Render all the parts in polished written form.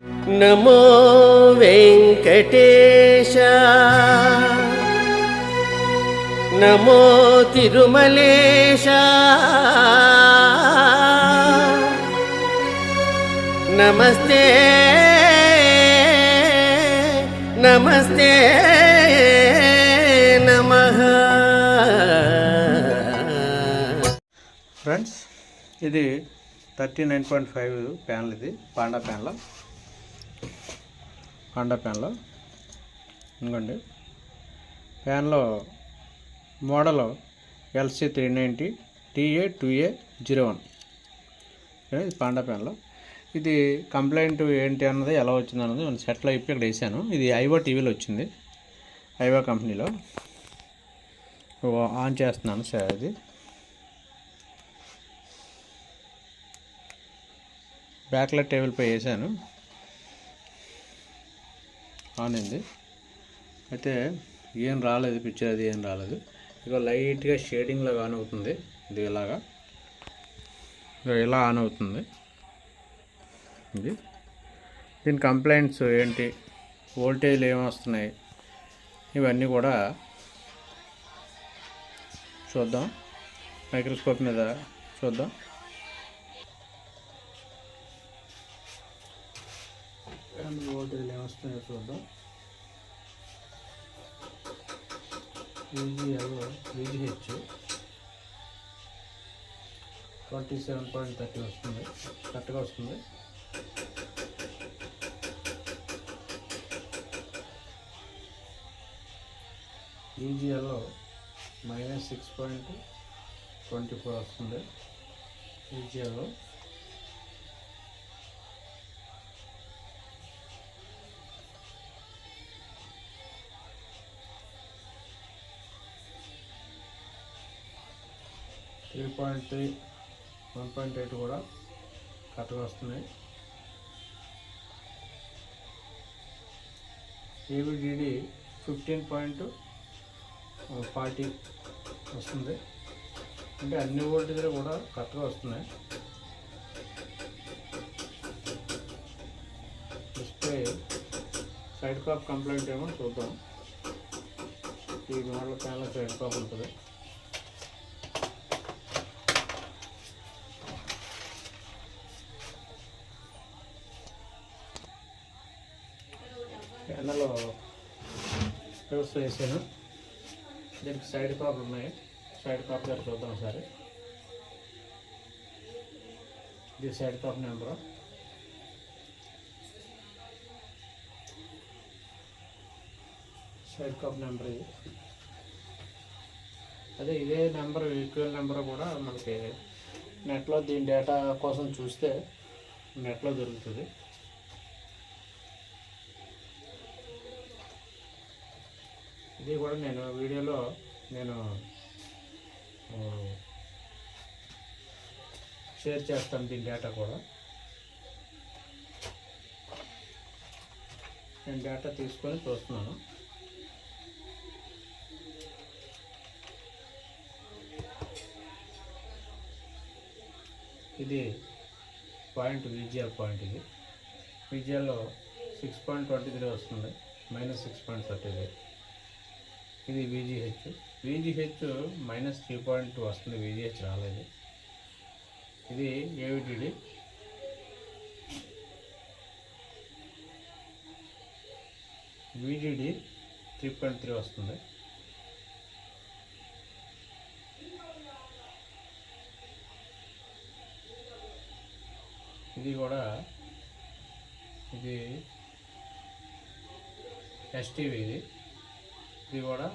నమో వెంకటేశ నమో తిరుమలేశ నమస్తే నమస్తే నమః. ఫ్రెండ్స్, ఇది 39.5 ప్యానల్. ఇది పాండా ప్యాన్లో ఇంకోండి. ప్యాన్లో మోడల్ LC390 TA2A01. ఇది పాండా ప్యాన్లో. ఇది కంప్లైంట్ ఏంటి అన్నది, ఎలా వచ్చింది అన్నది నేను సెట్లో ఇప్పి ఇక్కడ వేసాను. ఇది ఐవో టీవీలో వచ్చింది, ఐవో కంపెనీలో. ఆన్ చేస్తున్నాను సార్. ఇది బ్యాక్లైట్ టేబుల్పై వేసాను, ఆన్ అయింది. అయితే ఏం రాలేదు, పిక్చర్ అది ఏం రాలేదు. ఇక లైట్గా షేడింగ్ లాగా ఆన్ అవుతుంది. ఇది ఇలాగా ఇలా ఆన్ అవుతుంది. ఇది దీని కంప్లైంట్స్ ఏంటి, వోల్టేజ్లు ఏమొస్తున్నాయి, ఇవన్నీ కూడా చూద్దాం. మైక్రోస్కోప్ మీద చూద్దాం. వోల్టేజ్లు ఏమొస్తున్నాయో చూద్దాం. VGH 27.30 వస్తుంది, కరెక్ట్గా వస్తుంది. VGL -6.24 వస్తుంది. VGL 3.3 1.8 కూడా కరెక్ట్గా వస్తున్నాయి. ABDD 15.40 వస్తుంది. అంటే అన్ని వోల్టేజ్లు కూడా కరెక్ట్గా వస్తున్నాయి. డిస్ప్లే సైడ్ కాప్ కంప్లైంట్ ఏమో చూద్దాం. ఈ మోడల్ ప్యానల్ సైడ్ కాప్ ఉంటుంది. ప్యానల్లో రివర్స్ వేసాను. దీనికి సైడ్ కాపులు ఉన్నాయి. సైడ్ కాప్ గారు చూద్దాం ఒకసారి. ఇది side cap number. Side cap number ఇది. అదే ఇదే నెంబర్, ఈక్వల్ నెంబర్ కూడా మనకి నెట్లో దీని డేటా కోసం చూస్తే నెట్లో దొరుకుతుంది. ఇది కూడా నేను వీడియోలో షేర్ చేస్తాను, దీని డేటా కూడా. నేను డేటా తీసుకొని చూస్తున్నాను. ఇది పాయింట్, VGL పాయింట్. ఇది VGLలో 6.23 వస్తుంది, -6.33. ఇది VGH -3.2 వస్తుంది. VGH రాలేదు. ఇది ABDD. VDD 3.3 వస్తుంది. ఇది కూడా ఇది STV. ఇది కూడా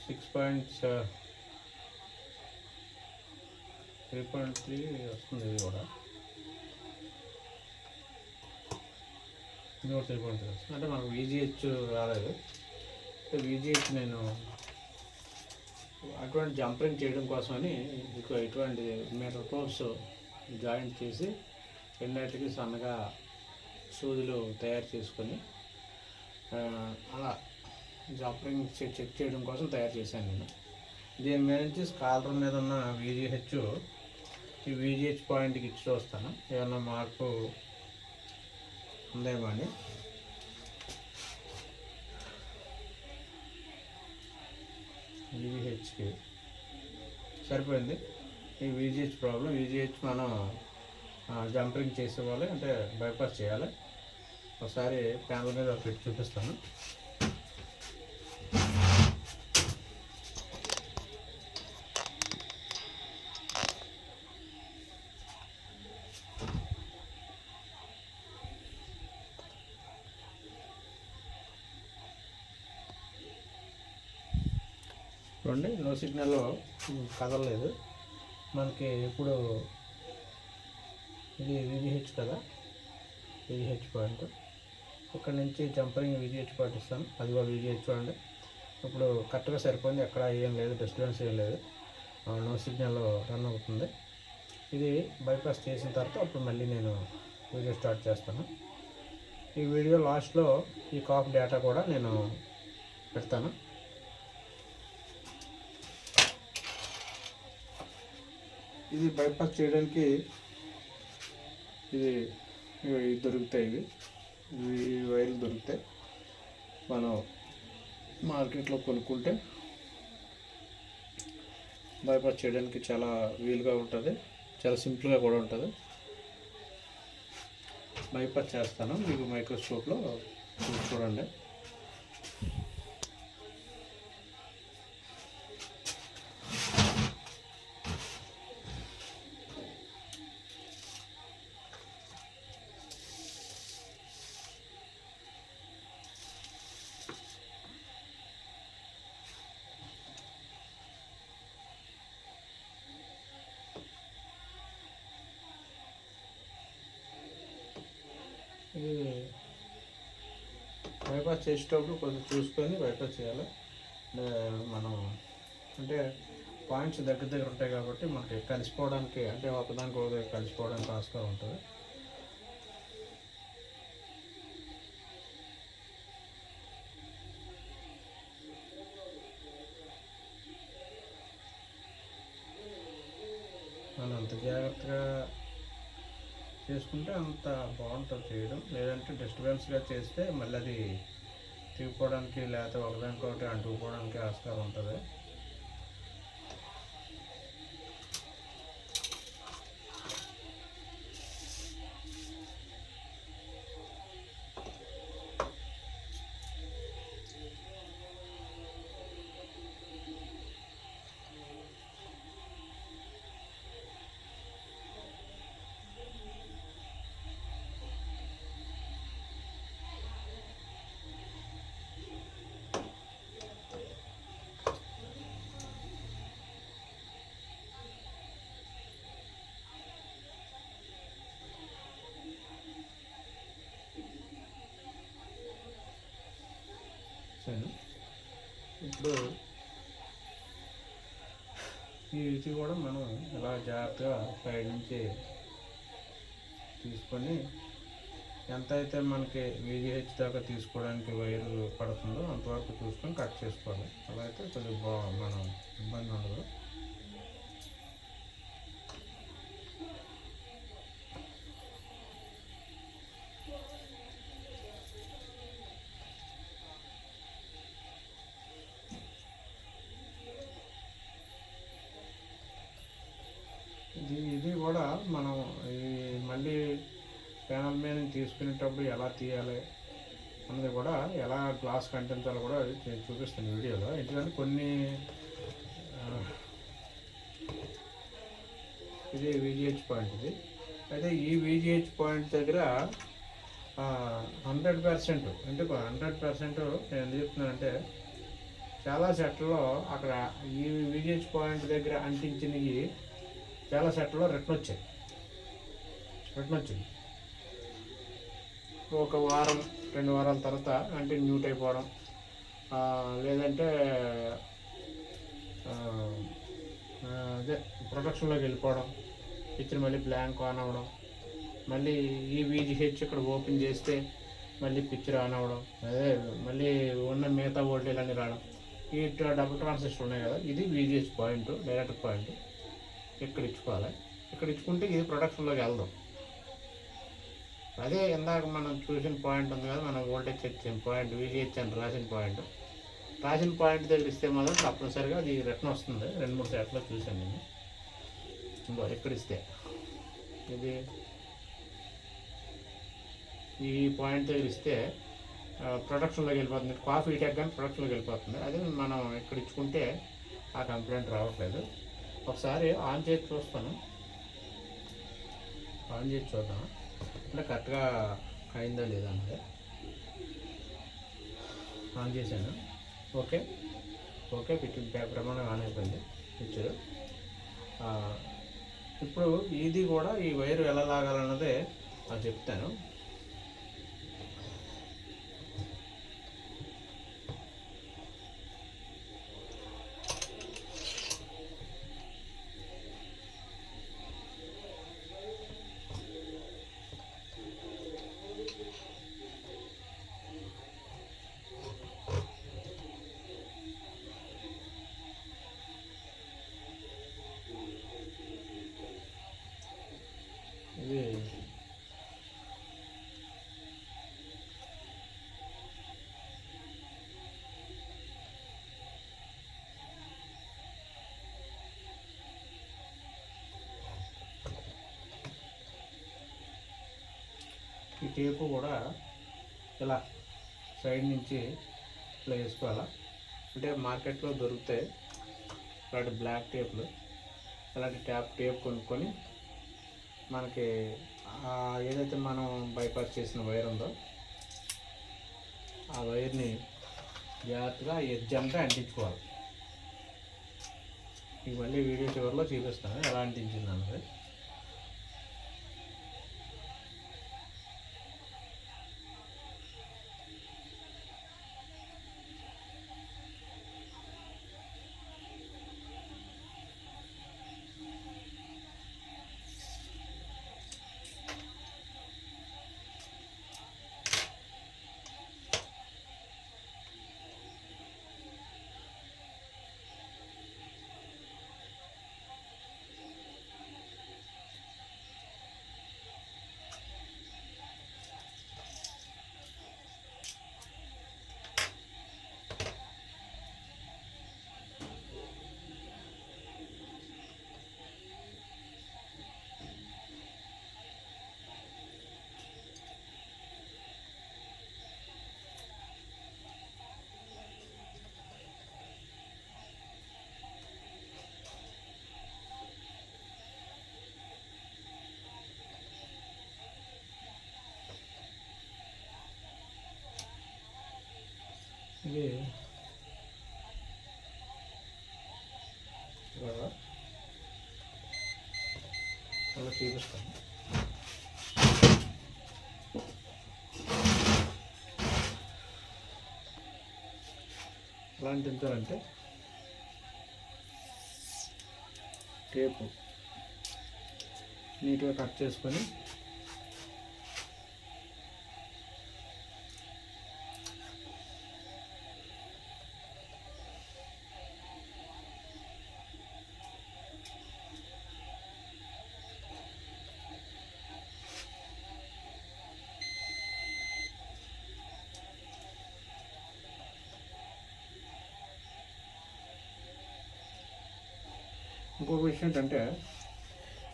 3.3 వస్తుంది. ఇది కూడా 3.3 వస్తుంది. అంటే మనకు VGH రాలేదు. VGH నేను అటువంటి జంపరింగ్ చేయడం కోసమని ఇటువంటి మీటర్ ప్రోబ్స్ జాయింట్ చేసి రెండింటికి సన్నగా సూదులు తయారు చేసుకొని అలా జంపరింగ్ చెక్ చేయడం కోసం తయారు చేశాను నేను. దీని మీద నుంచి స్కాలర్ మీద ఉన్న VGH ఈ VGH పాయింట్కి ఇచ్చి చూస్తాను. ఏమన్నా మార్పు ఉందేమో అని. VGHకి సరిపోయింది. ఈ VGH ప్రాబ్లం. VGH మనం జంపరింగ్ చేసేవాళ్ళు, అంటే బైపాస్ చేయాలి. ఒకసారి ప్యానల్ మీద పెట్టి చూపిస్తాను. చూడండి, నో సిగ్నల్లో కదలలేదు మనకి. ఇప్పుడు ఇది VGH కదా, VGH పాయింట్. ఇక్కడ నుంచి జంపరింగ్ VGH పాయింట్ ఇస్తాను. అది కూడా VGH చూడండి. ఇప్పుడు కరెక్ట్గా సరిపోయింది, ఎక్కడ ఏం లేదు, డిస్టర్బెన్స్ ఏం లేదు. నో సిగ్నల్ రన్ అవుతుంది. ఇది బైపాస్ చేసిన తర్వాత అప్పుడు మళ్ళీ నేను వీడియో స్టార్ట్ చేస్తాను. ఈ వీడియో లాస్ట్లో ఈ కాఫ్ డేటా కూడా నేను పెడతాను. ఇది బైపాస్ చేయడానికి ఇది దొరుకుతాయి. ఈ వైర్లు దొరుకుతాయి, మనం మార్కెట్లో కొనుక్కుంటే బైపాస్ చేయడానికి చాలా వీలుగా ఉంటుంది, చాలా సింపుల్గా కూడా ఉంటుంది. బైపాస్ చేస్తాను, మీకు మైక్రోస్కోప్లో చూడండి. ఇది బైపాస్ చేసేటప్పుడు కొంచెం చూసుకొని బైపాస్ చేయాలి. మనం అంటే పాయింట్స్ దగ్గర ఉంటాయి కాబట్టి మనకి కలిసిపోవడానికి, అంటే ఒకదానికి ఒకటి కలిసిపోవడానికి ఆస్కారం ఉంటుంది. మనం అంత జాగ్రత్తగా చేసుకుంటే అంత బాగుంటుంది చేయడం. లేదంటే డిస్టర్బెన్స్గా చేస్తే మళ్ళీ అది తిరిగిపోవడానికి, లేకపోతే ఒకదానికొకటి అంటుకుపోవడానికి ఆస్కారం ఉంటుంది. ఇప్పుడు ఇది కూడా మనం ఇలా జాగ్రత్తగా సైడ్ నుంచి తీసుకొని, ఎంత అయితే మనకి VGH దాకా తీసుకోవడానికి వైరు పడుతుందో అంతవరకు చూసుకొని కట్ చేసుకోవాలి. అలా అయితే కొద్దిగా మనం ఇబ్బంది ఉండదు. ఇది కూడా మనం ఈ మళ్ళీ ప్యానల్ మీద తీసుకునేటప్పుడు ఎలా తీయాలి అన్నది కూడా, ఎలా గ్లాస్ కంటించాలో కూడా చూపిస్తాను వీడియోలో. ఎందుకంటే కొన్ని ఇది VGH పాయింట్. ఇది అయితే ఈ VGH పాయింట్ దగ్గర 100%, అంటే 100% నేను ఎందుకు చెప్తున్నానంటే, చాలా సెట్లలో అక్కడ ఈ VGH పాయింట్ దగ్గర అంటించినవి చాలా సెట్లో రిటర్న్ వచ్చింది. ఒక వారం 2 వారాల తర్వాత అంటే మ్యూట్ అయిపోవడం, లేదంటే అదే ప్రొడక్షన్లోకి వెళ్ళిపోవడం, పిక్చర్ మళ్ళీ బ్లాంక్ ఆన్ అవ్వడం, మళ్ళీ ఈ VGH ఇక్కడ ఓపెన్ చేస్తే మళ్ళీ పిక్చర్ ఆన్ అవ్వడం, అదే మళ్ళీ ఉన్న మిగతా వోల్టేజ్ అన్నీ రావడం. ఈ డబుల్ ట్రాన్సిస్టర్ ఉన్నాయి కదా, ఇది VGH పాయింట్, డైరెక్ట్ పాయింట్. ఇక్కడ ఇచ్చుకోవాలి. ఇక్కడ ఇచ్చుకుంటే ఇది ప్రొడక్షన్లోకి వెళ్దాం. అదే ఇందాక మనం చూసిన పాయింట్ ఉంది కదా, మనం వోల్టేజ్ చెక్ చేసిన పాయింట్ VGH అని రాసిన పాయింట్ దగ్గర ఇస్తే మాత్రం తప్పనిసరిగా అది రిటర్న్ వస్తుంది. 2-3 సార్లు చూశాను నేను. ఇంకో ఇక్కడ ఇస్తే ఇది ఈ పాయింట్ దగ్గర ఇస్తే ప్రొడక్షన్లోకి వెళ్ళిపోతుంది. కాఫీ టెక్ కానీ ప్రొడక్షన్లోకి వెళ్ళిపోతుంది. అదే మనం ఇక్కడ ఇచ్చుకుంటే ఆ కంప్లైంట్ రావట్లేదు. ఒకసారి ఆన్ చేసి చూస్తాను, ఆన్ చేసి చూద్దాం అంటే కరెక్ట్గా అయిందా లేదా అంటే. ఆన్ చేశాను, ఓకే పిక్చర్ ప్రమాణం ఆన్ అయిపోయింది పిక్చర్. ఇప్పుడు ఇది కూడా ఈ వైరు ఎలా లాగాలన్నదే అది చెప్తాను. ఇది ఈ టేపు కూడా ఇలా సైడ్ నుంచి ఇట్లా వేసుకోవాలా. అంటే మార్కెట్లో దొరుకుతాయి ఇలాంటి బ్లాక్ టేపులు. అలాంటి టేప్ కొనుక్కొని మనకి ఏదైతే మనం బైపాస్ చేసిన వైర్ ఉందో ఆ వైర్ని జాగ్రత్తగా ఎడ్జ్ అంతా అంటించుకోవాలి. మీకు మళ్ళీ వీడియో చివరిలో చూపిస్తాను ఎలా అంటించింది అన్నది. ఇది అలా చూపిస్తాను. ఎలా అంటించాలంటే టేపు నీట్గా కట్ చేసుకొని ఇంకొక విషయం ఏంటంటే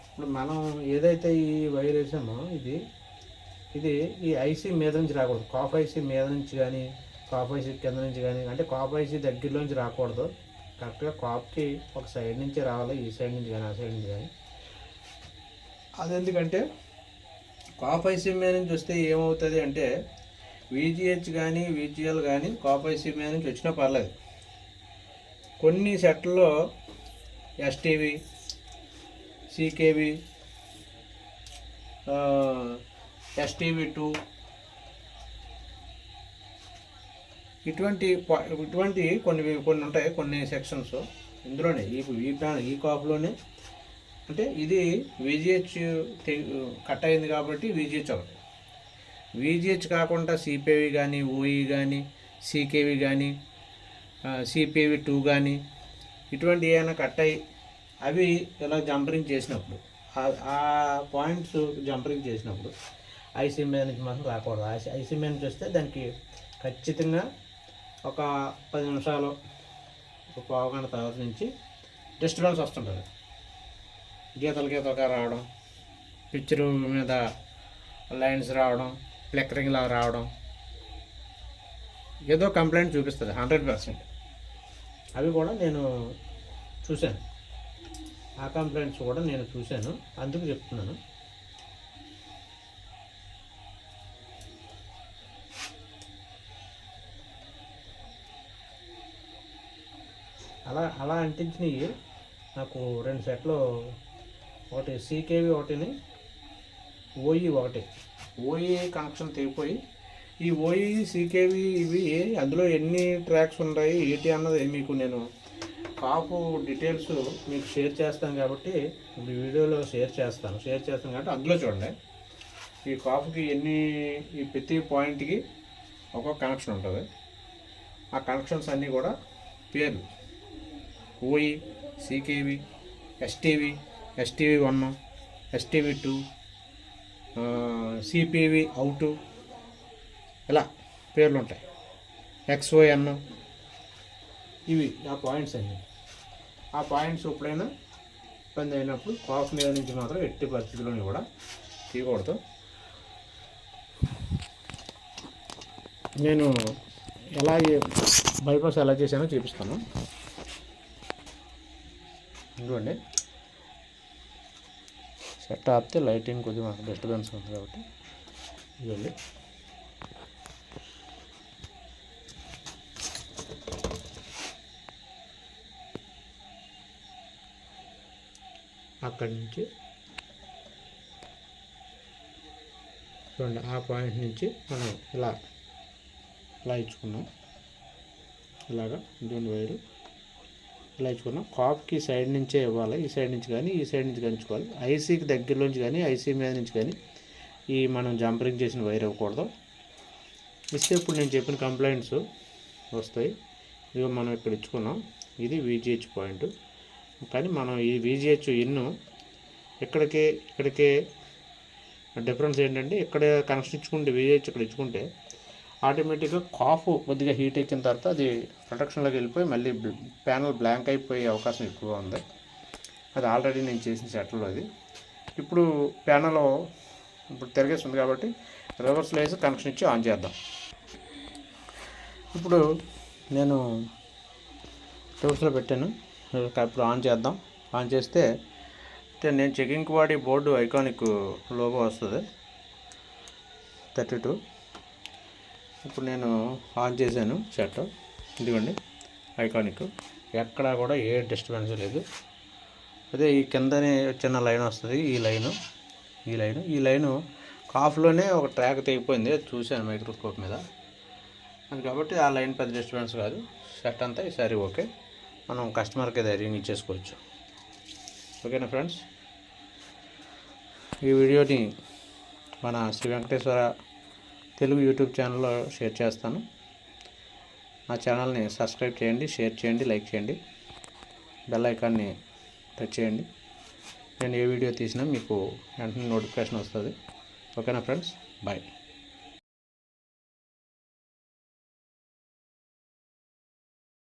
ఇప్పుడు మనం ఏదైతే ఈ వైర్ వేసామో ఇది ఈ ఐసీ మీద నుంచి రాకూడదు. కాఫ్ ఐసీ మీద నుంచి కానీ కాఫ్ ఐసీ కింద నుంచి కానీ, అంటే కాఫ్ ఐసీ దగ్గరలోంచి రాకూడదు. కరెక్ట్గా కాఫ్కి ఒక సైడ్ నుంచి రావాలి, ఈ సైడ్ నుంచి కానీ ఆ సైడ్ నుంచి కానీ. అది ఎందుకంటే కాఫ్ ఐసీ మీద నుంచి వస్తే ఏమవుతుంది అంటే VGH కానీ VGL కానీ కాఫ్ ఐసీ మీద నుంచి వచ్చినా పర్లేదు. కొన్ని సెట్లలో STV, CKV, STV2 ఇటువంటి కొన్ని ఉంటాయి, కొన్ని సెక్షన్స్ ఇందులోనే ఈ కాపులోనే. అంటే ఇది VGH కట్ అయింది కాబట్టి VGH ఒకటి. VGH కాకుండా CPV కానీ OE కానీ CKV కానీ CPV2 కానీ ఇటువంటి ఏమైనా కట్ అయ్యి అవి ఇలా జంపరింగ్ చేసినప్పుడు, ఆ పాయింట్స్ జంపరింగ్ చేసినప్పుడు ఐసీ మీద నుంచి మాత్రం రాకూడదు. ఐసీ మీద నుంచి వస్తే దానికి ఖచ్చితంగా ఒక 10 నిమిషాలు, ఒక పావు గంట తర్వాత నుంచి డిస్టర్బెన్స్ వస్తుంటుంది. గీతలుగా రావడం, పిక్చర్ మీద లైన్స్ రావడం, ఫ్లిక్కరింగ్ లాగా రావడం, ఏదో కంప్లైంట్ చూపిస్తుంది 100%. అవి కూడా నేను చూశాను, ఆ కంప్లైంట్స్ కూడా నేను చూశాను, అందుకు చెప్తున్నాను. అలా అంటించినవి నాకు 2 సెట్లు, ఒకటి సీకేవి ఒకటిని ఓఈ ఒకటి. ఓఈ కనెక్షన్ తెగిపోయి ఈ ఓఈ సీకేవి ఇవి అందులో ఎన్ని ట్రాక్స్ ఉన్నాయి ఏంటి అన్నది మీకు నేను కాపు డీటెయిల్స్ మీకు షేర్ చేస్తాను కాబట్టి ఇప్పుడు వీడియోలో షేర్ చేస్తాను కాబట్టి అందులో చూడండి. ఈ కాపుకి ఈ ప్రతి పాయింట్కి ఒక్కొక్క కనెక్షన్ ఉంటుంది. ఆ కనెక్షన్స్ అన్నీ కూడా పేర్లు OE, సీకేవి, STV, STV 1, STV 2, CPV out, ఇలా పేర్లు ఉంటాయి. XON, ఇవి ఆ పాయింట్స్ అన్నీ. ఆ పాయింట్స్ ఎప్పుడైనా ఇబ్బంది అయినప్పుడు కాఫ్ మీద నుంచి మాత్రం ఎట్టి పరిస్థితుల్లోని కూడా తీయకూడదు. నేను బైపాస్ ఎలా చేశానో చూపిస్తాను. ఇదిగోండి, సెట్ ఆపితే లైటింగ్ కొద్దిగా మాకు డిస్టర్బెన్స్ ఉంది కాబట్టి ఇదిగోండి. అక్కడి నుంచి చూడండి, ఆ పాయింట్ నుంచి మనం ఇలా ఇచ్చుకున్నాం. ఇలాగా ఇటువంటి వైరు ఇలా ఇచ్చుకున్నాం. కాప్కి సైడ్ నుంచే ఇవ్వాలి, ఈ సైడ్ నుంచి కానీ ఈ సైడ్ నుంచి కంచుకోవాలి. ఐసీకి దగ్గరలోంచి కానీ ఐసీ మీద నుంచి కానీ ఈ మనం జంపరింగ్ చేసిన వైర్ ఇవ్వకూడదు. ఇస్తే ఇప్పుడు నేను చెప్పిన కంప్లైంట్స్ వస్తాయి. ఇవి మనం ఇక్కడ ఇచ్చుకున్నాం. ఇది VGH పాయింట్. కానీ మనం ఈ VGH ఇక్కడికే డిఫరెన్స్ ఏంటంటే, ఇక్కడ కనెక్షన్ ఇచ్చుకుంటే VGH ఇక్కడ ఇచ్చుకుంటే ఆటోమేటిక్గా కాఫ్ కొద్దిగా హీట్ ఎక్కిన తర్వాత అది ప్రొటెక్షన్లోకి వెళ్ళిపోయి మళ్ళీ ప్యానల్ బ్లాంక్ అయిపోయే అవకాశం ఎక్కువగా ఉంది. అది ఆల్రెడీ నేను చేసిన సెట్లో. అది ఇప్పుడు ప్యానల్ ఇప్పుడు తిరిగేస్తుంది కాబట్టి రివర్స్లో వేసి కనెక్షన్ ఇచ్చి ఆన్ చేద్దాం. ఇప్పుడు నేను రివర్స్లో పెట్టాను. ఇప్పుడు ఆన్ చేద్దాం. ఆన్ చేస్తే నేను చెకింగ్కి వాడి బోర్డు ఐకానిక్ లోగో వస్తుంది 32. ఇప్పుడు నేను ఆన్ చేశాను షట్. ఇదిగోండి ఐకానిక్, ఎక్కడా కూడా ఏ డిస్టర్బెన్స్ లేదు. అదే ఈ కిందనే చిన్న లైన్ వస్తుంది, ఈ లైను కాఫ్లోనే ఒక ట్రాక్ తెగిపోయింది, చూశాను మైక్రోస్కోప్ మీద. అది కాబట్టి ఆ లైన్ పెద్ద డిస్టర్బెన్స్ కాదు. షట్ అంతా ఈసారి ఓకే, మనం కస్టమర్కి ధైర్యంగా ఇచ్చేసుకోవచ్చు. ఓకేనా ఫ్రెండ్స్, ఈ వీడియోని మన శ్రీ వెంకటేశ్వర తెలుగు యూట్యూబ్ ఛానల్లో షేర్ చేస్తాను. నా ఛానల్ని సబ్స్క్రైబ్ చేయండి, షేర్ చేయండి, లైక్ చేయండి, బెల్ ఐకాన్ని టచ్ చేయండి. నేను ఏ వీడియో తీసినా మీకు వెంటనే నోటిఫికేషన్ వస్తుంది. ఓకేనా ఫ్రెండ్స్, బాయ్.